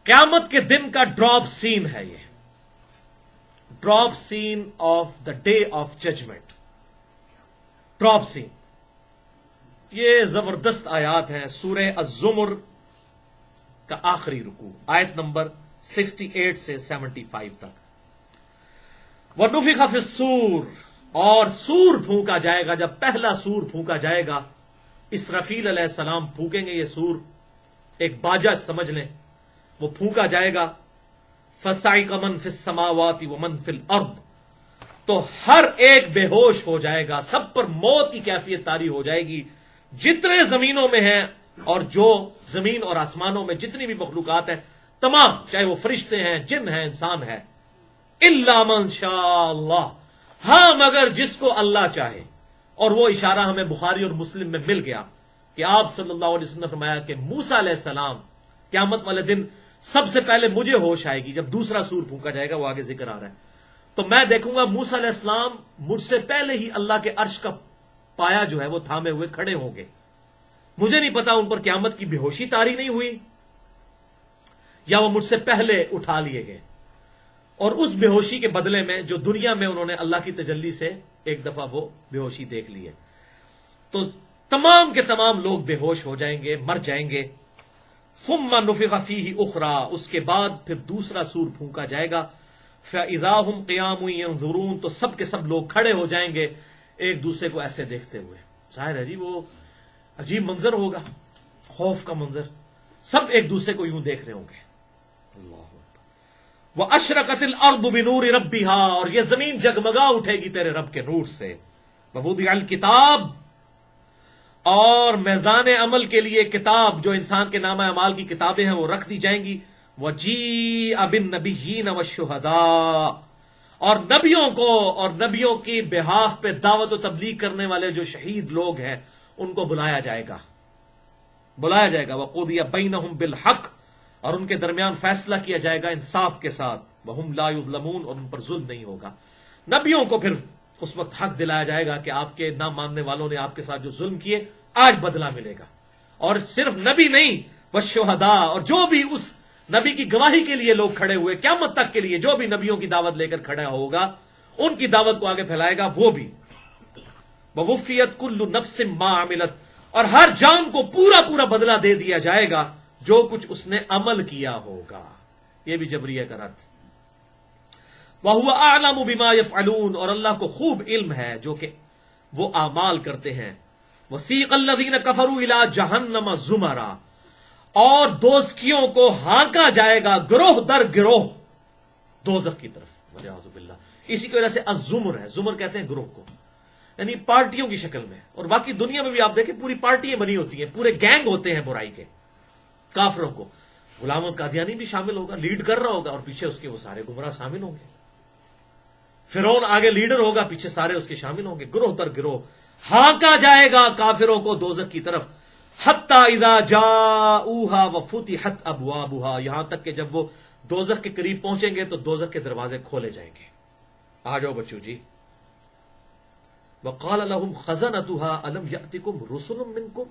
قیامت کے دن کا ڈراپ سین ہے یہ، drop scene of the day of judgement. Drop scene, یہ زبردست آیات ہیں. سورہ الزمر کا آخری رکوع، آیت نمبر 68 سے 75 تک. وَنُفِخَ فِي الصُّورِ، اور سور پھونکا جائے گا. جب پہلا سور پھونکا جائے گا، اسرافیل علیہ السلام پھونکیں گے یہ سور، ایک باجا سمجھ لیں، وہ پھونکا جائے گا. فَصَعِقَ مَن فِي السَّمَاوَاتِ وَمَن فِي الْأَرْضِ، تو ہر ایک بے ہوش ہو جائے گا، سب پر موت کی کیفیت طاری ہو جائے گی، جتنے زمینوں میں ہیں اور جو زمین اور آسمانوں میں جتنی بھی مخلوقات ہیں تمام، چاہے وہ فرشتے ہیں، جن ہیں، انسان ہے. الا من شاء اللہ، ہاں مگر جس کو اللہ چاہے. اور وہ اشارہ ہمیں بخاری اور مسلم میں مل گیا کہ آپ صلی اللہ علیہ وسلم نے فرمایا کہ موسیٰ علیہ السلام قیامت والے دن سب سے پہلے مجھے ہوش آئے گی جب دوسرا سور پھونکا جائے گا، وہ آگے ذکر آ رہا ہے. تو میں دیکھوں گا موسیٰ علیہ السلام مجھ سے پہلے ہی اللہ کے عرش کا پایا جو ہے وہ تھامے ہوئے کھڑے ہوں گے. مجھے نہیں پتا ان پر قیامت کی بے ہوشی طاری نہیں ہوئی یا وہ مجھ سے پہلے اٹھا لیے گئے، اور اس بے ہوشی کے بدلے میں جو دنیا میں انہوں نے اللہ کی تجلی سے ایک دفعہ وہ بے ہوشی دیکھ لی ہے، تو تمام کے تمام لوگ بے ہوش ہو جائیں گے، مر جائیں گے. ثم نفخ فیہ اخری، اس کے بعد پھر دوسرا سور پھونکا جائے گا. فاذا هم قیام ینظرون، تو سب کے سب لوگ کھڑے ہو جائیں گے ایک دوسرے کو ایسے دیکھتے ہوئے. ظاہر ہے جی وہ عجیب منظر ہوگا، خوف کا منظر، سب ایک دوسرے کو یوں دیکھ رہے ہوں گے. وَأَشْرَقَتِ الْأَرْضُ بِنُورِ رَبِّهَا، اور یہ زمین جگمگا اٹھے گی تیرے رب کے نور سے. وَوُضِعَ الْكِتَابُ، اور میزان عمل کے لیے کتاب جو انسان کے نامہ اعمال کی کتابیں ہیں وہ رکھ دی جائیں گی. وَجِيءَ بِالنَّبِيِّينَ وَالشُّهَدَاءِ، اور نبیوں کو اور نبیوں کی بہاف پہ دعوت و تبلیغ کرنے والے جو شہید لوگ ہیں ان کو بلایا جائے گا. وَقُضِيَ بَيْنَهُمْ بِالْحَقِّ، اور ان کے درمیان فیصلہ کیا جائے گا انصاف کے ساتھ. وَهُمْ لَا يُظْلَمُونَ، اور ان پر ظلم نہیں ہوگا. نبیوں کو پھر اس وقت حق دلایا جائے گا کہ آپ کے نہ ماننے والوں نے آپ کے ساتھ جو ظلم کیے آج بدلہ ملے گا. اور صرف نبی نہیں، والشہداء، اور جو بھی اس نبی کی گواہی کے لیے لوگ کھڑے ہوئے قیامت تک کے لیے، جو بھی نبیوں کی دعوت لے کر کھڑا ہوگا ان کی دعوت کو آگے پھیلائے گا وہ بھی. وَوُفِّيَتْ كُلُّ نَفْسٍ مَا عَمِلَتْ، اور ہر جان کو پورا پورا بدلہ دے دیا جائے گا جو کچھ اس نے عمل کیا ہوگا. یہ بھی جبریہ کا رد. وَهُوَ أَعْلَمُ بِمَا يَفْعَلُونَ، اور اللہ کو خوب علم ہے جو کہ وہ اعمال کرتے ہیں. وَسِيقَ الَّذِينَ كَفَرُوا إِلَىٰ جَهَنَّمَ زُمَرًا، اور دوزخیوں کو ہانکا جائے گا گروہ در گروہ دوزخ کی طرف. وَلِعَوْذُ بِاللَّهِ، اسی کی وجہ سے الزمر ہے، زمر کہتے ہیں گروہ کو، یعنی پارٹیوں کی شکل میں. اور باقی دنیا میں بھی آپ دیکھیں پوری پارٹیاں بنی ہوتی ہیں، پورے گینگ ہوتے ہیں برائی کے. کافروں کو غلام قادیانی بھی شامل ہوگا، لیڈ کر رہا ہوگا، اور پیچھے اس کے وہ سارے گمراہ شامل ہوں گے. فرعون آگے لیڈر ہوگا، پیچھے سارے اس کے شامل ہوں گے. گروہ در گروہ ہانکا جائے گا کافروں کو دوزخ کی طرف. حتی اذا جاؤوها وفتحت ابوابها، یہاں تک کہ جب وہ دوزخ کے قریب پہنچیں گے تو دوزخ کے دروازے کھولے جائیں گے. آ جاؤ بچو جی. وقال لهم خزنتها الم یاتکم رسل منکم،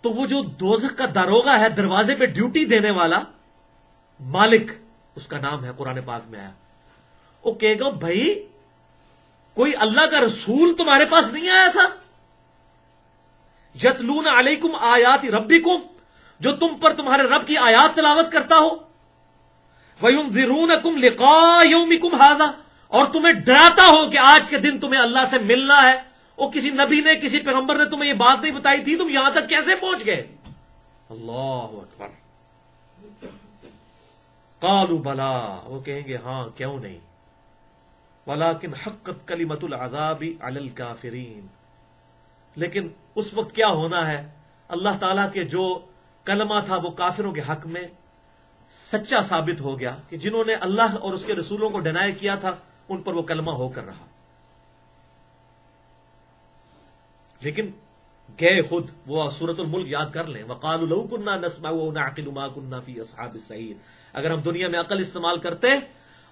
تو وہ جو دوزخ کا داروغہ ہے، دروازے پہ ڈیوٹی دینے والا، مالک اس کا نام ہے، قرآن پاک میں آیا، وہ کہے گا بھائی کوئی اللہ کا رسول تمہارے پاس نہیں آیا تھا؟ یتلون علیکم آیات ربکم، جو تم پر تمہارے رب کی آیات تلاوت کرتا ہو. وینذرونکم لقاء یومکم ھذا، اور تمہیں ڈراتا ہو کہ آج کے دن تمہیں اللہ سے ملنا ہے. اور کسی نبی نے، کسی پیغمبر نے تمہیں یہ بات نہیں بتائی تھی، تم یہاں تک کیسے پہنچ گئے؟ اللہ اکبر. قالوا بلا، وہ کہیں گے ہاں کیوں نہیں. ولکن حقت کلمۃ العذاب علی الکافرین، لیکن اس وقت کیا ہونا ہے، اللہ تعالیٰ کے جو کلمہ تھا وہ کافروں کے حق میں سچا ثابت ہو گیا کہ جنہوں نے اللہ اور اس کے رسولوں کو ڈینائی کیا تھا ان پر وہ کلمہ ہو کر رہا. لیکن گئے خود. وہ سورۃ الملک یاد کر لیں. وقالوا لو كنا نسمع ونعقل ما كنا في اصحاب السعير، اگر ہم دنیا میں عقل استعمال کرتے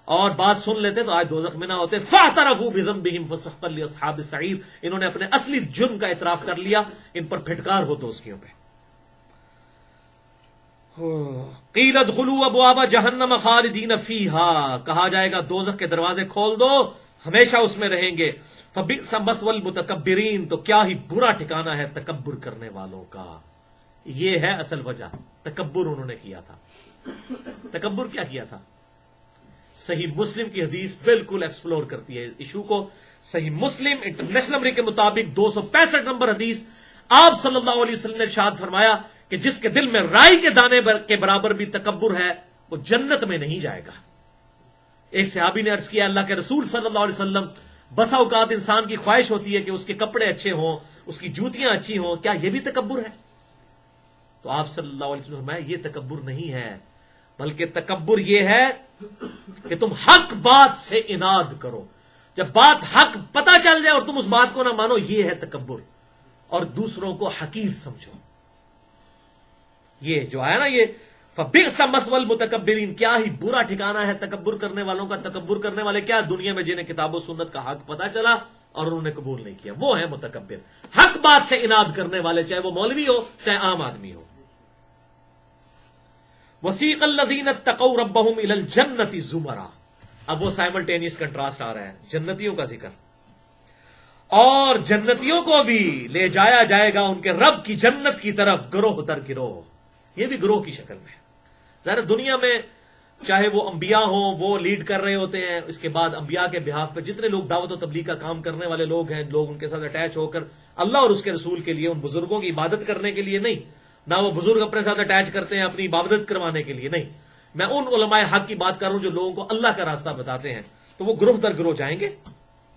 اور بات سن لیتے تو آج دوزخ میں نہ ہوتے. فاعترفوا بذنبهم فسحقا لاصحاب السعير، انہوں نے اپنے اصلی جرم کا اعتراف کر لیا، ان پر پھٹکار ہو دوزخیوں پہ. قیل ادخلوا ابواب جہنم خالدین فیہا، کہا جائے گا دوزخ کے دروازے کھول دو، ہمیشہ اس میں رہیں گے. فبئس مثوى المتکبرین، تو کیا ہی برا ٹھکانہ ہے تکبر کرنے والوں کا. یہ ہے اصل وجہ، تکبر انہوں نے کیا تھا. تکبر کیا کیا تھا؟ صحیح مسلم کی حدیث بالکل ایکسپلور کرتی ہے ایشو کو. صحیح مسلم انٹرنیشنل نمبر کے مطابق 265 نمبر حدیث، آپ صلی اللہ علیہ وسلم نے ارشاد فرمایا کہ جس کے دل میں رائی کے دانے کے برابر بھی تکبر ہے وہ جنت میں نہیں جائے گا. ایک صحابی نے عرض کیا اللہ کے رسول صلی اللہ علیہ وسلم، بسا اوقات انسان کی خواہش ہوتی ہے کہ اس کے کپڑے اچھے ہوں، اس کی جوتیاں اچھی ہوں، کیا یہ بھی تکبر ہے؟ تو آپ صلی اللہ علیہ وسلم نے فرمایا یہ تکبر نہیں ہے، بلکہ تکبر یہ ہے کہ تم حق بات سے اناد کرو. جب بات حق پتہ چل جائے اور تم اس بات کو نہ مانو، یہ ہے تکبر. اور دوسروں کو حقیر سمجھو. یہ جو آیا نا، یہ فبئس مثوى المتکبرین، کیا ہی برا ٹھکانہ ہے تکبر کرنے والوں کا. تکبر کرنے والے کیا؟ دنیا میں جنہیں کتاب و سنت کا حق پتہ چلا اور انہوں نے قبول نہیں کیا، وہ ہے متکبر. حق بات سے اناد کرنے والے، چاہے وہ مولوی ہو چاہے عام آدمی ہو. وسیق الذین اتقوا ربهم الى الجنۃ زمرا. اب وہ سائملٹینیس کنٹراسٹ آ رہا ہے، جنتیوں کا ذکر، اور جنتیوں کو بھی لے جایا جائے گا ان کے رب کی جنت کی طرف گروہ در گروہ. یہ بھی گروہ کی شکل میں. ظاہر دنیا میں چاہے وہ انبیاء ہوں، وہ لیڈ کر رہے ہوتے ہیں، اس کے بعد انبیاء کے بہاف پہ جتنے لوگ دعوت و تبلیغ کا کام کرنے والے لوگ ہیں، لوگ ان کے ساتھ اٹیچ ہو کر اللہ اور اس کے رسول کے لیے، ان بزرگوں کی عبادت کرنے کے لیے نہیں، نہ وہ بزرگ اپنے ساتھ اٹیچ کرتے ہیں اپنی عبادت کروانے کے لیے، نہیں. میں ان علماء حق کی بات کر رہا ہوں جو لوگوں کو اللہ کا راستہ بتاتے ہیں. تو وہ گروہ در گروہ جائیں گے،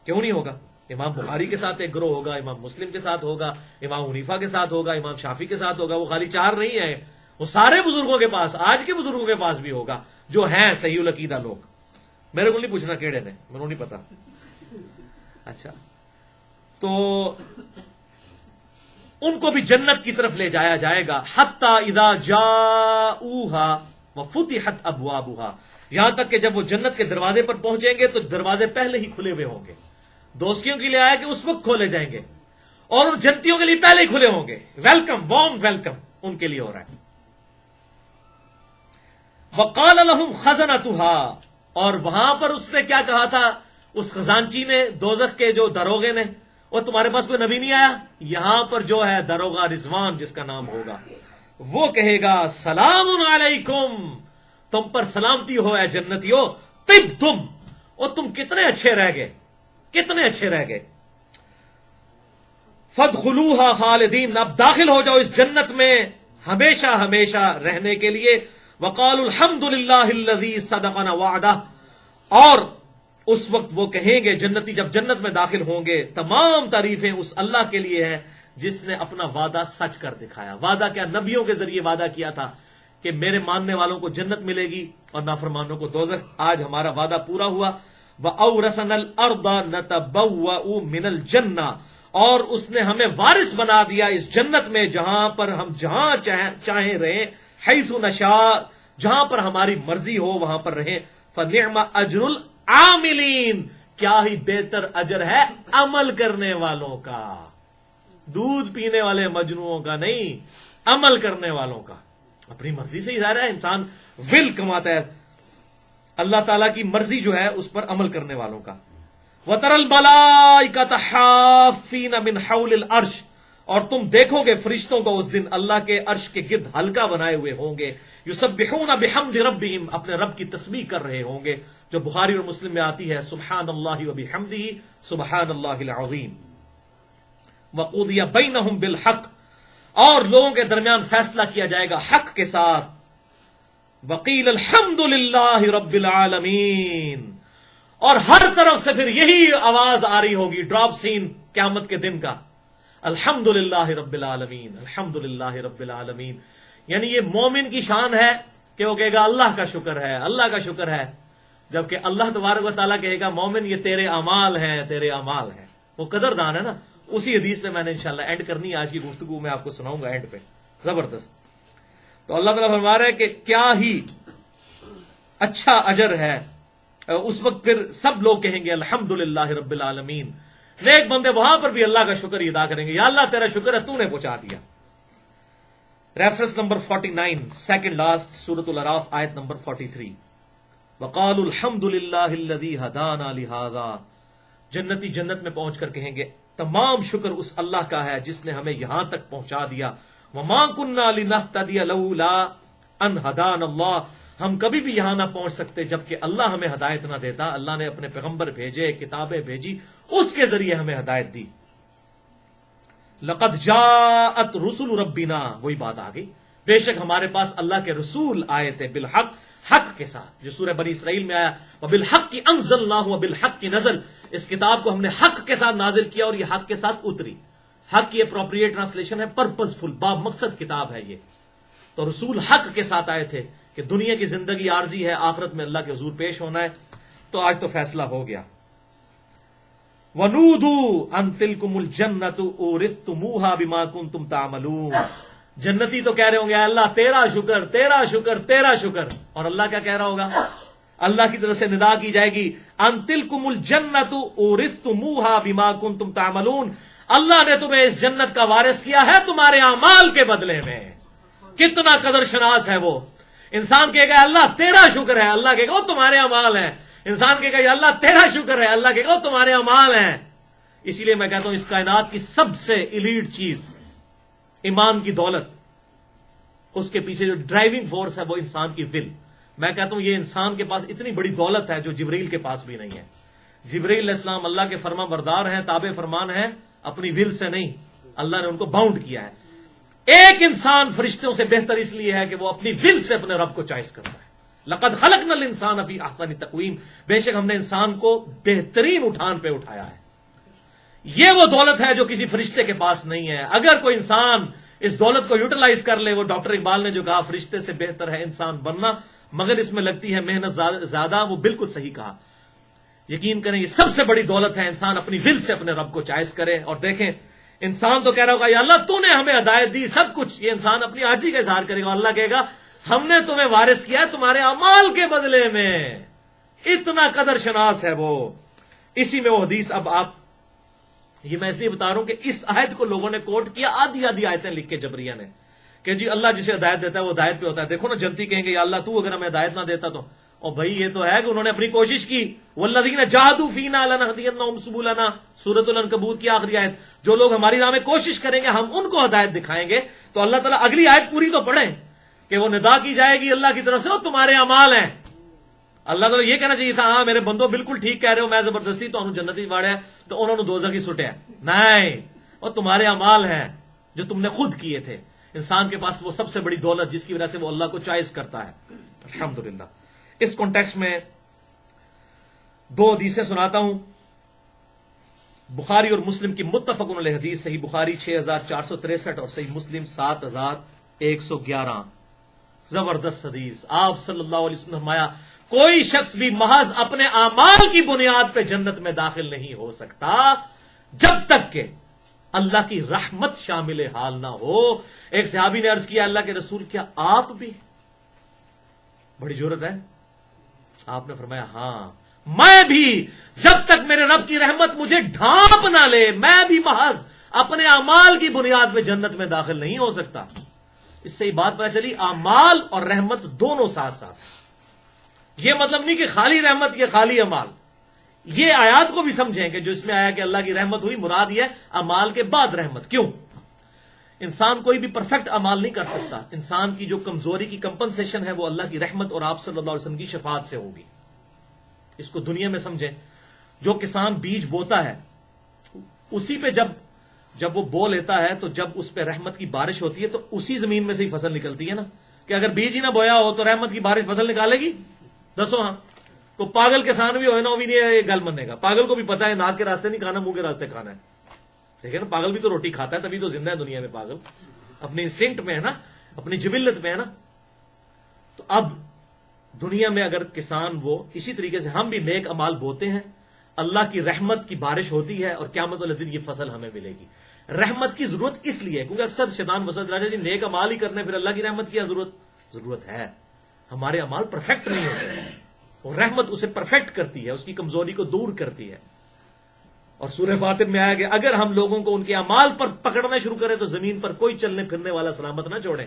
کیوں نہیں ہوگا؟ امام بخاری کے ساتھ ایک گروہ ہوگا، امام مسلم کے ساتھ ہوگا، امام حنیفہ کے ساتھ ہوگا، امام شافعی کے ساتھ ہوگا. وہ خالی 4 نہیں ہے، وہ سارے بزرگوں کے پاس، آج کے بزرگوں کے پاس بھی ہوگا جو ہیں صحیح العقیدہ لوگ. میرے کو نہیں پوچھنا کیڑے نے، میرے کو نہیں پتا. اچھا، تو ان کو بھی جنت کی طرف لے جایا جائے گا. حتی اذا جاؤوها وفتحت ابوابها، یہاں تک کہ جب وہ جنت کے دروازے پر پہنچیں گے تو دروازے پہلے ہی کھلے ہوئے ہوں گے. دوستیوں کے لیے آیا کہ اس وقت کھولے جائیں گے، اور ان جنتیوں کے لیے پہلے ہی کھلے ہوں گے. ویلکم، وارم ویلکم ان کے لیے ہو رہا ہے. وقال لهم خزنتها، اور وہاں پر اس نے کیا کہا تھا، اس خزانچی نے، دوزخ کے جو داروغے نے، اور تمہارے پاس کوئی نبی نہیں آیا؟ یہاں پر جو ہے داروغہ رضوان جس کا نام ہوگا، وہ کہے گا سلام علیکم، تم پر سلامتی ہو اے جنتیو، طبتم، اور تم کتنے اچھے رہ گئے، کتنے اچھے رہ گئے. فادخلوها خالدین، اب داخل ہو جاؤ اس جنت میں ہمیشہ ہمیشہ رہنے کے لیے. وقالوا الحمد للہ الذی صدقنا وعدہ، اور اس وقت وہ کہیں گے جنتی جب جنت میں داخل ہوں گے، تمام تعریفیں اس اللہ کے لیے ہیں جس نے اپنا وعدہ سچ کر دکھایا. وعدہ کیا؟ نبیوں کے ذریعے وعدہ کیا تھا کہ میرے ماننے والوں کو جنت ملے گی اور نافرمانوں کو دوزخ. آج ہمارا وعدہ پورا ہوا. وَأَوْرَثَنَا الْأَرْضَ نَتَبَوَّأُ مِنَ الْجَنَّةِ، اور اس نے ہمیں وارث بنا دیا اس جنت میں، جہاں پر ہم جہاں چاہیں رہیں، حیث نشاء، جہاں پر ہماری مرضی ہو وہاں پر رہیں. فَنِعْمَ أَجْرُ الْعَامِلِينَ، کیا ہی بہتر اجر ہے عمل کرنے والوں کا، دودھ پینے والے مجنوؤں کا نہیں، عمل کرنے والوں کا. اپنی مرضی سے ظاہر ہے انسان ول کماتا ہے، اللہ تعالیٰ کی مرضی جو ہے اس پر عمل کرنے والوں کا. وَتَرَى الْمَلَائِكَةَ حَافِّينَ مِنْ حَوْلِ الْعَرْشِ، اور تم دیکھو گے فرشتوں کو اس دن اللہ کے عرش کے گرد حلقہ بنائے ہوئے ہوں گے. یسبحون بحمد ربہم، اپنے رب کی تسبیح کر رہے ہوں گے، جو بخاری اور مسلم میں آتی ہے سبحان اللہ وبحمدہ سبحان اللہ العظیم. وقضی بینہم بالحق، اور لوگوں کے درمیان فیصلہ کیا جائے گا حق کے ساتھ. وقیل الحمد للہ رب العالمین، اور ہر طرف سے پھر یہی آواز آ رہی ہوگی، ڈراپ سین قیامت کے دن کا، الحمد للہ رب العالمین، الحمد للہ رب العالمین. یعنی یہ مومن کی شان ہے کہ وہ کہے گا اللہ کا شکر ہے، اللہ کا شکر ہے، جبکہ اللہ تبارک و تعالیٰ کہے گا مومن یہ تیرے اعمال ہیں، تیرے اعمال ہیں. وہ قدردان ہے نا. اسی حدیث میں نے انشاءاللہ اینڈ کرنی ہے آج کی گفتگو میں، آپ کو سناؤں گا اینڈ پہ، زبردست. تو اللہ تعالیٰ فرما رہا ہے کہ کیا ہی اچھا اجر ہے. اس وقت پھر سب لوگ کہیں گے الحمد للہ رب العالمین. نیک بندے وہاں پر بھی اللہ کا شکر ادا کریں گے، یا اللہ تیرا شکر ہے تو نے پہنچا دیا. ریفرنس نمبر 49 سیکنڈ لاسٹ سورۃ الاعراف آیت نمبر 43. وقالوا الحمد للہ الذی ہدانا لہذا. جنتی جنت میں پہنچ کر کہیں گے تمام شکر اس اللہ کا ہے جس نے ہمیں یہاں تک پہنچا دیا. وما كنا لنهتدي لولا ان هدانا اللہ. ہم کبھی بھی یہاں نہ پہنچ سکتے جبکہ اللہ ہمیں ہدایت نہ دیتا. اللہ نے اپنے پیغمبر بھیجے, کتابیں بھیجی, اس کے ذریعے ہمیں ہدایت دی. لقد جاءت رسل ربنا, وہی بات آ گئی, بے شک ہمارے پاس اللہ کے رسول آئے تھے بالحق, حق کے ساتھ, جو سورہ بنی اسرائیل میں آیا وبالحق انزلناہ وبالحق نزل. اس کتاب کو ہم نے حق کے ساتھ نازل کیا اور یہ حق کے ساتھ اتری. حق کی اپروپریٹ ٹرانسلیشن ہے پرپزفل, با مقصد کتاب ہے یہ. تو رسول حق کے ساتھ آئے تھے کہ دنیا کی زندگی عارضی ہے, آخرت میں اللہ کے حضور پیش ہونا ہے. تو آج تو فیصلہ ہو گیا. وَنُودُوا أَن تِلْكُمُ الْجَنَّةُ أُورِثْتُمُوهَا بِمَا كُنتُمْ تَعْمَلُونَ. جنتی تو کہہ رہے ہوں گے اللہ تیرا شکر, تیرا شکر, تیرا شکر. اور اللہ کیا کہہ رہا ہوگا؟ اللہ کی طرف سے ندا کی جائے گی أَن تِلْكُمُ الْجَنَّةُ أُورِثْتُمُوهَا بِمَا كُنتُمْ تَعْمَلُونَ. اللہ نے تمہیں اس جنت کا وارث کیا ہے تمہارے اعمال کے بدلے میں. کتنا قدر شناس ہے وہ. انسان کہے گا اللہ تیرا شکر ہے, اللہ کہے گا وہ تمہارے اعمال ہیں. انسان کہے گا اللہ تیرا شکر ہے, اللہ کہے گا وہ تمہارے اعمال ہیں. اسی لیے میں کہتا ہوں اس کائنات کی سب سے ایلیٹ چیز ایمان کی دولت, اس کے پیچھے جو ڈرائیونگ فورس ہے وہ انسان کی ول. میں کہتا ہوں یہ انسان کے پاس اتنی بڑی دولت ہے جو جبریل کے پاس بھی نہیں ہے. جبریل علیہ السلام اللہ کے فرما بردار ہیں, تابع فرمان ہیں, اپنی ول سے نہیں. اللہ نے ان کو باؤنڈ کیا ہے. ایک انسان فرشتوں سے بہتر اس لیے ہے کہ وہ اپنی ول سے اپنے رب کو چوائس کرتا ہے. لقد خلقنا الانسان فی احسن تقویم. بے شک ہم نے انسان کو بہترین اٹھان پہ اٹھایا ہے. یہ وہ دولت ہے جو کسی فرشتے کے پاس نہیں ہے. اگر کوئی انسان اس دولت کو یوٹیلائز کر لے, وہ ڈاکٹر اقبال نے جو کہا فرشتے سے بہتر ہے انسان بننا مگر اس میں لگتی ہے محنت زیادہ, وہ بالکل صحیح کہا. یقین کریں یہ سب سے بڑی دولت ہے انسان اپنی ول سے اپنے رب کو چوائس کرے. اور دیکھیں انسان تو کہہ رہا ہوگا یا اللہ تو نے ہمیں ہدایت دی سب کچھ. یہ انسان اپنی عاجزی کا اظہار کرے گا. اللہ کہے گا ہم نے تمہیں وارث کیا تمہارے اعمال کے بدلے میں. اتنا قدر شناس ہے وہ. اسی میں وہ حدیث, اب آپ یہ میں اس لیے بتا رہا ہوں کہ اس آیت کو لوگوں نے کوٹ کیا, آدھی آدھی آیتیں لکھ کے جبریہ نے, کہ جی اللہ جسے ہدایت دیتا ہے وہ ہدایت پہ ہوتا ہے. دیکھو نا جنتی کہیں گے یا اللہ تو اگر ہمیں ہدایت نہ دیتا تو. اور بھائی یہ تو ہے کہ انہوں نے اپنی کوشش کی. والذین جاہدوا فینا لنہدینہم سبلنا, سورۃ العنکبوت کی آخری آیت. جو لوگ ہماری راہ میں کوشش کریں گے ہم ان کو ہدایت دکھائیں گے. تو اللہ تعالیٰ اگلی آیت پوری تو پڑھیں کہ وہ ندا کی جائے گی اللہ کی طرف سے وہ تمہارے اعمال ہیں. اللہ تعالیٰ یہ کہنا چاہیے تھا ہاں میرے بندو بالکل ٹھیک کہہ رہے ہو, میں زبردستی تو انہوں جنتی واڑیا تو انہوں نے دوزخی سٹیا. نہیں, وہ تمہارے اعمال ہیں جو تم نے خود کیے تھے. انسان کے پاس وہ سب سے بڑی دولت جس کی وجہ سے وہ اللہ کو چوائس کرتا ہے. الحمدللہ. اس کانٹیکسٹ میں دو حدیثیں سناتا ہوں. بخاری اور مسلم کی متفق علیہ حدیث, صحیح بخاری 6463 اور صحیح مسلم 7111. زبردست حدیث. آپ صلی اللہ علیہ وسلم نے فرمایا کوئی شخص بھی محض اپنے اعمال کی بنیاد پہ جنت میں داخل نہیں ہو سکتا جب تک کہ اللہ کی رحمت شامل حال نہ ہو. ایک صحابی نے عرض کیا اللہ کے رسول کیا آپ بھی؟ بڑی ضرورت ہے. آپ نے فرمایا ہاں میں بھی. جب تک میرے رب کی رحمت مجھے ڈھانپ نہ لے میں بھی محض اپنے اعمال کی بنیاد پہ جنت میں داخل نہیں ہو سکتا. اس سے یہ بات پتہ چلی اعمال اور رحمت دونوں ساتھ ساتھ. یہ مطلب نہیں کہ خالی رحمت یہ خالی اعمال. یہ آیات کو بھی سمجھیں کہ جو اس میں آیا کہ اللہ کی رحمت ہوئی, مراد یہ اعمال کے بعد رحمت. کیوں؟ انسان کوئی بھی پرفیکٹ اعمال نہیں کر سکتا. انسان کی جو کمزوری کی کمپنسیشن ہے وہ اللہ کی رحمت اور آپ صلی اللہ علیہ وسلم کی شفاعت سے ہوگی. اس کو دنیا میں سمجھیں. جو کسان بیج بوتا ہے اسی پہ جب وہ بو لیتا ہے تو جب اس پہ رحمت کی بارش ہوتی ہے تو اسی زمین میں سے ہی فصل نکلتی ہے نا. کہ اگر بیج ہی نہ بویا ہو تو رحمت کی بارش فصل نکالے گی؟ دسو ہاں. تو پاگل کسان بھی ہوئے نا وہ بھی نہیں گل مننے گا. پاگل کو بھی پتا ہے ناک کے راستے نہیں کھانا منہ کے راستے کھانا ہے. ٹھیک ہے نا, پاگل بھی تو روٹی کھاتا ہے تبھی تو زندہ ہے دنیا میں. پاگل اپنی انسٹنکٹ میں ہے نا, اپنی جبلت میں ہے نا. تو اب دنیا میں اگر کسان وہ اسی طریقے سے ہم بھی نیک امال بوتے ہیں, اللہ کی رحمت کی بارش ہوتی ہے اور قیامت والے دن یہ فصل ہمیں ملے گی. رحمت کی ضرورت اس لیے کیونکہ اکثر شیطان وسط راجا جی نیک امال ہی کرنے پھر اللہ کی رحمت کی ضرورت ہے. ہمارے امال پرفیکٹ نہیں ہوتے ہیں اور رحمت اسے پرفیکٹ کرتی ہے, اس کی کمزوری کو دور کرتی ہے. اور سورہ فاطر میں آیا کہ اگر ہم لوگوں کو ان کے اعمال پر پکڑنا شروع کریں تو زمین پر کوئی چلنے پھرنے والا سلامت نہ چھوڑے.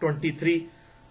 23,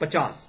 50।